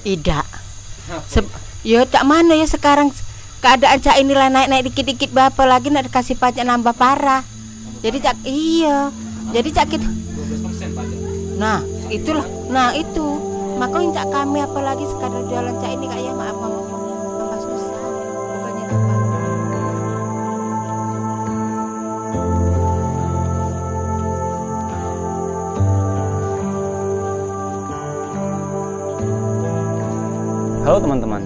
Tidak. Ya tak mana ya sekarang keadaan cak inilah naik dikit-dikit berapa lagi nak dikasih pajak nambah parah. Jadi cak iya. Jadi cak kita 12% pajak. Nah, itulah. Nah, itu. Makanya cak kami apalagi sekadar jualan cak ini kayak maaf ngomongnya tambah susah. Pokoknya tambah. Halo teman-teman,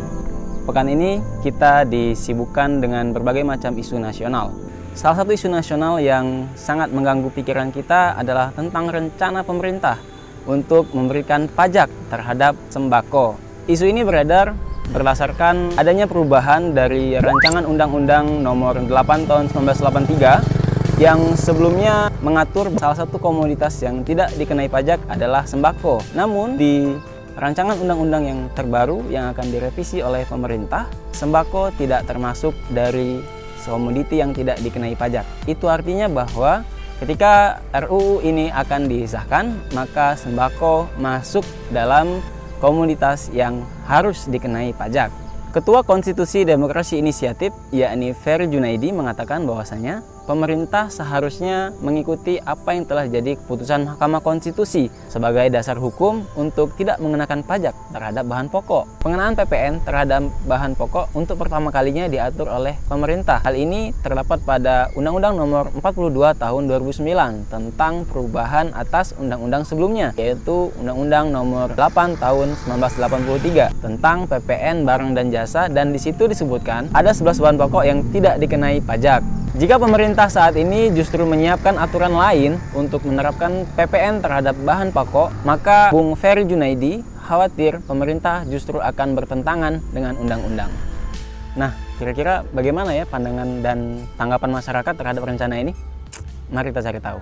pekan ini kita disibukkan dengan berbagai macam isu nasional. Salah satu isu nasional yang sangat mengganggu pikiran kita adalah tentang rencana pemerintah untuk memberikan pajak terhadap sembako. Isu ini beredar berdasarkan adanya perubahan dari Rancangan Undang-Undang Nomor 8 Tahun 1983 yang sebelumnya mengatur salah satu komoditas yang tidak dikenai pajak adalah sembako. Namun di Rancangan undang-undang yang terbaru yang akan direvisi oleh pemerintah, sembako tidak termasuk dari komoditi yang tidak dikenai pajak. Itu artinya bahwa ketika RUU ini akan disahkan, maka sembako masuk dalam komoditas yang harus dikenai pajak. Ketua Konstitusi Demokrasi Inisiatif, yakni Ferry Junaidi, mengatakan bahwasanya pemerintah seharusnya mengikuti apa yang telah jadi keputusan Mahkamah Konstitusi sebagai dasar hukum untuk tidak mengenakan pajak terhadap bahan pokok. Pengenaan PPN terhadap bahan pokok untuk pertama kalinya diatur oleh pemerintah. Hal ini terdapat pada Undang-Undang Nomor 42 Tahun 2009 tentang perubahan atas undang-undang sebelumnya, yaitu Undang-Undang Nomor 8 Tahun 1983 tentang PPN barang dan jasa, dan di situ disebutkan ada 11 bahan pokok yang tidak dikenai pajak. Jika pemerintah saat ini justru menyiapkan aturan lain untuk menerapkan PPN terhadap bahan pokok, maka Bung Ferry Junaidi khawatir pemerintah justru akan bertentangan dengan undang-undang. Nah, kira-kira bagaimana ya pandangan dan tanggapan masyarakat terhadap rencana ini? Mari kita cari tahu.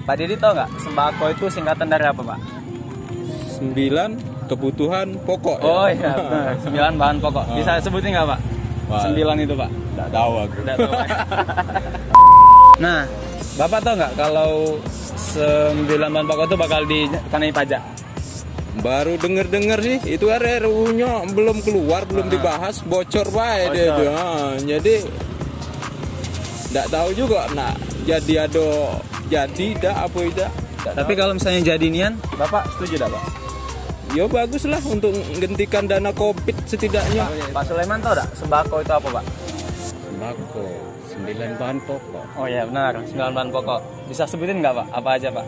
Pak Didi tahu nggak sembako itu singkatan dari apa, Pak? 9 kebutuhan pokok. Oh iya, benar. 9 bahan pokok. Bisa sebutin nggak, Pak? 9 itu, Pak. Nggak tahu aku. Nggak tahu. Nah, Bapak tahu nggak kalau 9 bahan pokok itu bakal dikenai pajak? Baru denger sih, itu RUU-nya belum keluar, belum dibahas, bocor baik dia. Jadi nggak tahu juga. Nah, jadi dah apa tidak. Tapi kalau misalnya jadi nian, Bapak setuju dah, Pak? Ya bagus lah untuk menghentikan dana COVID setidaknya. Pak Sulaiman tahu nggak sembako itu apa, Pak? Sembako 9 bahan pokok. Oh iya benar, 9 bahan pokok. Bisa sebutin nggak, Pak? Apa aja, Pak?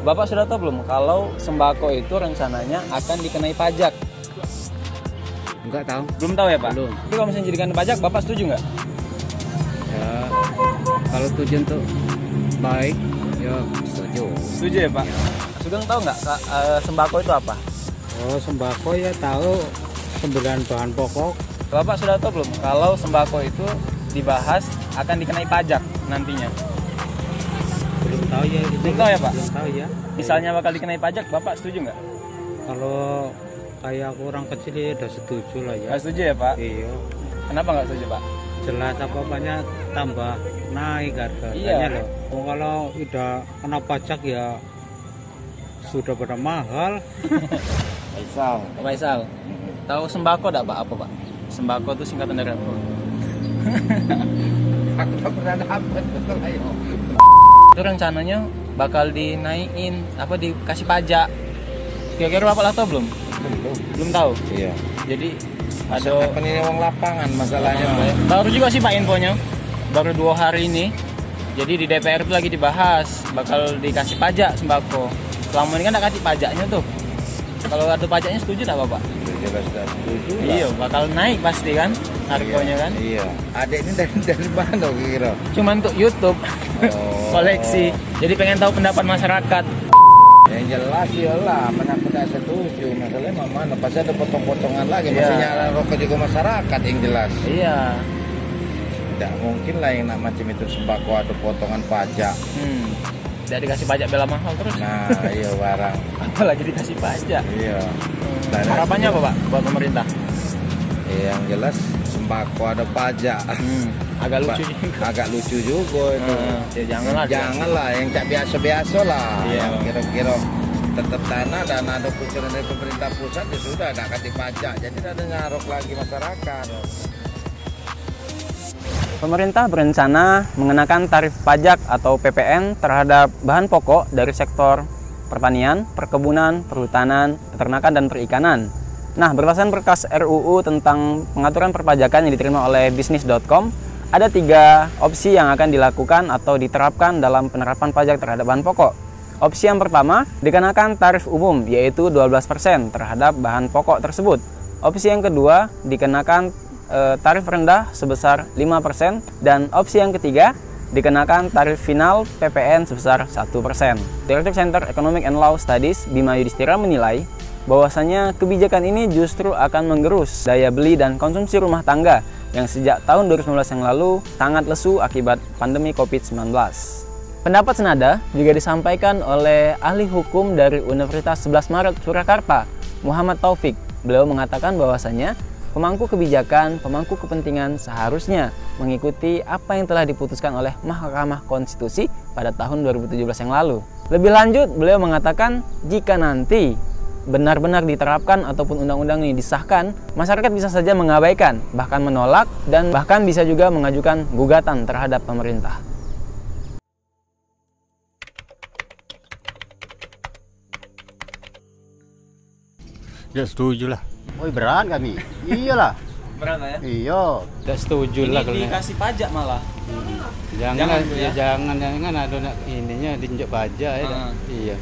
Bapak sudah tahu belum kalau sembako itu rencananya akan dikenai pajak? Enggak tahu. Belum tahu ya, Pak? Belum. Tapi kalau misalnya jadikan pajak, Bapak setuju nggak? Ya, kalau tujuan tuh baik, ya setuju. Setuju ya, Pak? Sugeng tahu nggak sembako itu apa? Oh, sembako ya tahu 9 bahan pokok. Bapak sudah tahu belum kalau sembako itu dibahas akan dikenai pajak nantinya? Belum tahu ya. Belum tahu ya, Pak? Belum tahu ya. Misalnya bakal dikenai pajak, Bapak setuju nggak? Kalau kayak aku orang kecil ya udah setuju lah ya. Nggak setuju ya, Pak? Iya. Kenapa nggak setuju, Pak? Jelas apa-apanya tambah naik harganya Iya. loh. Oh, kalau udah kena pajak ya sudah pada mahal. Pak Faisal, tahu sembako enggak, Pak? Apa, Pak? Sembako itu singkatan dari apa? Aku tak pernah dapat betul ayo. Itu rencananya bakal dinaikin, dikasih pajak. Kira-kira Bapak tahu belum? Belum tahu. Iya. Jadi ada Apa ini uang lapangan masalahnya. baru juga sih, Pak, infonya. Baru 2 hari ini. Jadi di DPR itu lagi dibahas bakal dikasih pajak sembako. Selama ini kan nggak kasih pajaknya tuh. Kalau ada pajaknya setuju nggak, Bapak? Jelas sudah setuju. Iya, bakal naik pasti kan harganya kan. Iya. Adek ini dari mana kira? Cuman untuk YouTube koleksi. Jadi pengen tahu pendapat masyarakat. Yang jelas iyalah, mana tidak setuju. Masalahnya mana? Pasti ada potong-potongan lagi. Iya. Maksudnya rokok juga masyarakat yang jelas. Iya. Tidak mungkin lah yang macam itu sembako ada potongan pajak. Tidak dikasih pajak bela mahal terus. Nah, iya barang. Apalagi dikasih pajak. Iya. Harapannya apa, Pak, buat pemerintah? Yang jelas sembako ada pajak. agak lucu juga. Agak lucu juga itu. Ya Janganlah yang cak biasa-biasa lah. Iya. Yang kira-kira tetap tanah dan ada kucuran dari pemerintah pusat ya sudah ada kasih pajak. Jadi ada nyarok lagi masyarakat. Pemerintah berencana mengenakan tarif pajak atau PPN terhadap bahan pokok dari sektor pertanian, perkebunan, perhutanan, peternakan, dan perikanan. Nah, berdasarkan berkas RUU tentang pengaturan perpajakan yang diterima oleh bisnis.com, ada 3 opsi yang akan dilakukan atau diterapkan dalam penerapan pajak terhadap bahan pokok. Opsi yang pertama, dikenakan tarif umum, yaitu 12% terhadap bahan pokok tersebut. Opsi yang kedua, dikenakan tarif rendah sebesar 5%, dan opsi yang ketiga dikenakan tarif final PPN sebesar 1%. Direktur Center Economic and Law Studies Bima Yudhistira menilai bahwasanya kebijakan ini justru akan menggerus daya beli dan konsumsi rumah tangga yang sejak tahun 2019 yang lalu sangat lesu akibat pandemi COVID-19. Pendapat senada juga disampaikan oleh ahli hukum dari Universitas 11 Maret Surakarta, Muhammad Taufik. Beliau mengatakan bahwasanya pemangku kebijakan, pemangku kepentingan seharusnya mengikuti apa yang telah diputuskan oleh Mahkamah Konstitusi pada tahun 2017 yang lalu. Lebih lanjut, beliau mengatakan jika nanti benar-benar diterapkan ataupun undang-undang ini disahkan, masyarakat bisa saja mengabaikan, bahkan menolak, dan bahkan bisa juga mengajukan gugatan terhadap pemerintah. Ya setuju lah. Oh berat kami. Iyalah. Berat lah ya? Iya. Tidak setuju lah kalau dikasih pajak malah. Jangan ada ininya diinjak pajak ya. Iya.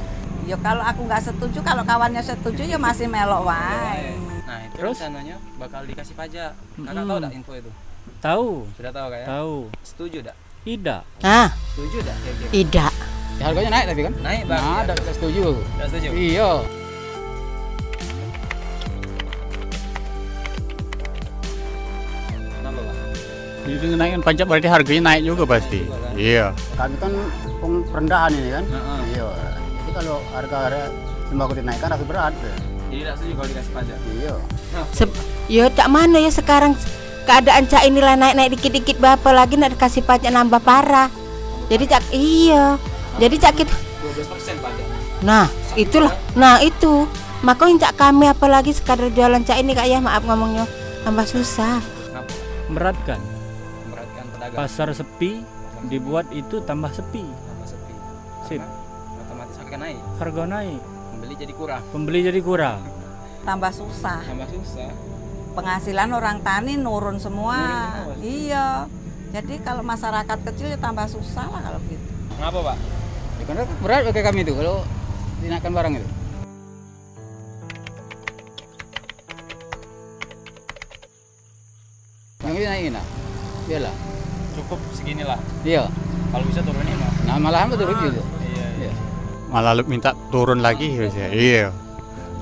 Ya kalau aku nggak setuju, kalau kawannya setuju ya masih melok wae. Nah, itu rencananya bakal dikasih pajak. Kakak tahu enggak info itu? Tahu. Sudah tahu kayak? Tahu. Setuju enggak? Tidak. Ah, Setuju enggak? tidak. Ya, harganya naik tapi kan? Naik, Bang. Nah, tidak setuju. Enggak setuju? Iya. Kenapa, Pak? Itu naikkan pajak berarti harganya naik juga pasti. Iya. Kami kan perendahan ini kan. Iya. Jadi kalau harga sembako dinaikkan harus berat. Jadi tidak setuju kalau dikasih pajak. Iya. Ya tak mana ya sekarang keadaan cak inilah naik-naik dikit-dikit berapa lagi nak dikasih pajak nambah parah. Jadi cak iya. Jadi cak kita 12% pajak. Nah, itulah. Nah, itu. Makanya cak kami apalagi sekadar jualan cak ini kak ya, maaf ngomongnya tambah susah. Kenapa? Meratkan. Memberatkan pedagang. Pasar sepi dibuat itu tambah sepi. Tambah sepi. Sip. Karena otomatis harga naik. Harga naik, Pembeli jadi kurang. pembeli jadi kurang. Tambah susah. Tambah susah. Penghasilan orang tani nurun semua. Nurun semua. Iya. Jadi kalau masyarakat kecil ya tambah susah lah kalau gitu. Kenapa, Pak? Ya, karena berat bagi kami itu kalau dinaikkan barang itu. Yang ini naikin lah. Iyalah. Cukup seginilah. Iya. Kalau bisa turunin mah. Nah malahan betul gitu. Iya. Malah minta turun lagi iya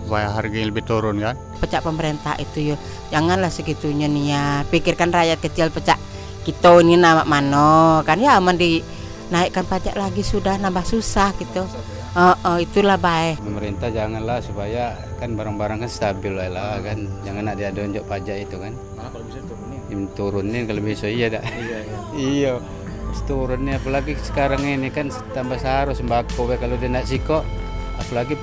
supaya harganya lebih turun kan. Pecak pemerintah itu ya, janganlah segitunya nih ya. Pikirkan rakyat kecil pecak kita ini nama mano kan ya aman dinaikkan pajak lagi sudah nambah susah gitu. Itulah baik. Pemerintah janganlah supaya kan barang-barang kan stabil lah kan. Jangan ada donjok pajak itu kan. Malah kalau bisa turunin. Turunin kalau bisa iya dah. Iya. Turunnya apalagi sekarang ini kan tambah seharus sembako kalau dia naik siko apalagi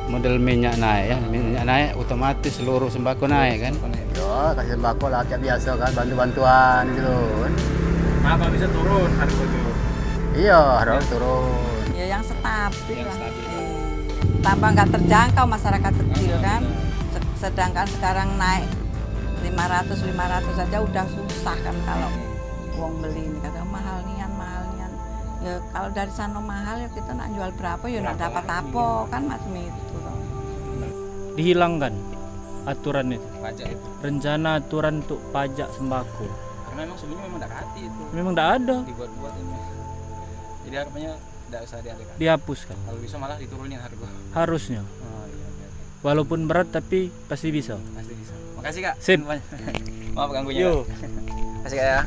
model minyak naik ya, minyak naik otomatis seluruh sembako naik kan. Ya kasih sembako lah kayak biasa kan, bantu-bantuan gitu kan. Kenapa bisa turun harga itu? Iya harus turun. Ya yang stabil Yang lah. stabil. Tambah nggak terjangkau masyarakat kecil kan. Sedangkan sekarang naik 500 saja udah susah kan kalau uang beli ini kata mahal nian. Ya kalau dari sana mahal ya kita nak jual berapa ya nak dapat apa kan macam itu dong. Dihilangkan aturan itu. Pajak itu. Rencana aturan untuk pajak sembako. Karena memang sebelumnya memang tidak hati itu. Memang tidak ada, Dibuat-buat ini. Jadi harapannya tidak usah diadakan. dihapuskan. Kalau bisa malah diturunin harga. Harusnya. Oh iya. Walaupun berat tapi pasti bisa. Pasti bisa. Makasih Kak. Sip. Maaf ganggunya. Yo. Makasih Kak ya.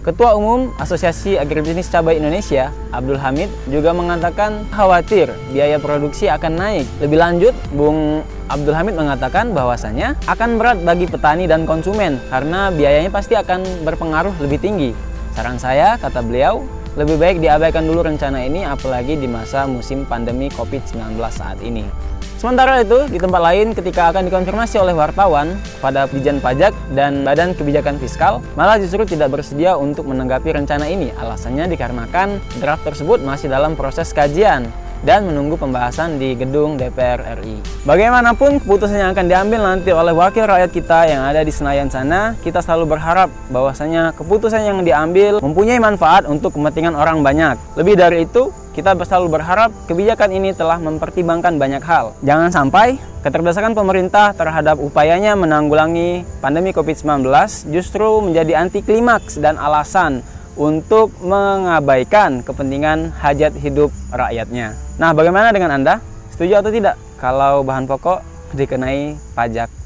Ketua Umum Asosiasi Agribisnis Cabai Indonesia, Abdul Hamid, juga mengatakan khawatir biaya produksi akan naik. Lebih lanjut, Bung Abdul Hamid mengatakan bahwasanya akan berat bagi petani dan konsumen karena biayanya pasti akan berpengaruh lebih tinggi. Saran saya, kata beliau, lebih baik diabaikan dulu rencana ini apalagi di masa musim pandemi COVID-19 saat ini. Sementara itu, di tempat lain ketika akan dikonfirmasi oleh wartawan pada Ditjen Pajak dan Badan Kebijakan Fiskal, malah justru tidak bersedia untuk menanggapi rencana ini. Alasannya dikarenakan draft tersebut masih dalam proses kajian dan menunggu pembahasan di gedung DPR RI. Bagaimanapun keputusan yang akan diambil nanti oleh wakil rakyat kita yang ada di Senayan sana, kita selalu berharap bahwasanya keputusan yang diambil mempunyai manfaat untuk kepentingan orang banyak. Lebih dari itu, kita selalu berharap kebijakan ini telah mempertimbangkan banyak hal. Jangan sampai keterbelakangan pemerintah terhadap upayanya menanggulangi pandemi COVID-19 justru menjadi anti klimaks dan alasan untuk mengabaikan kepentingan hajat hidup rakyatnya. Nah, bagaimana dengan Anda? Setuju atau tidak kalau bahan pokok dikenai pajak